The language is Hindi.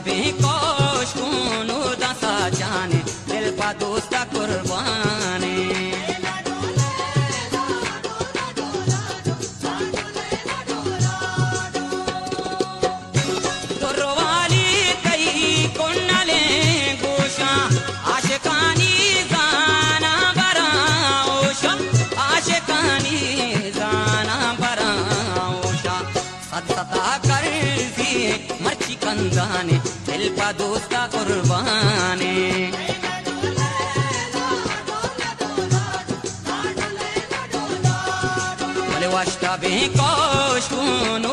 भी कोश कूनू दसा जाने दिल पा दोस्ता कुर्बानी दुर्वाली कई कुन्नले गोशा आशिकानी जाना बराओशा आशिकानी जाना बराओशा सत्ता कर मर्ची कंदाने दिल पा दोस्ता कुर्बानी वाश्ता भी कोश कूनू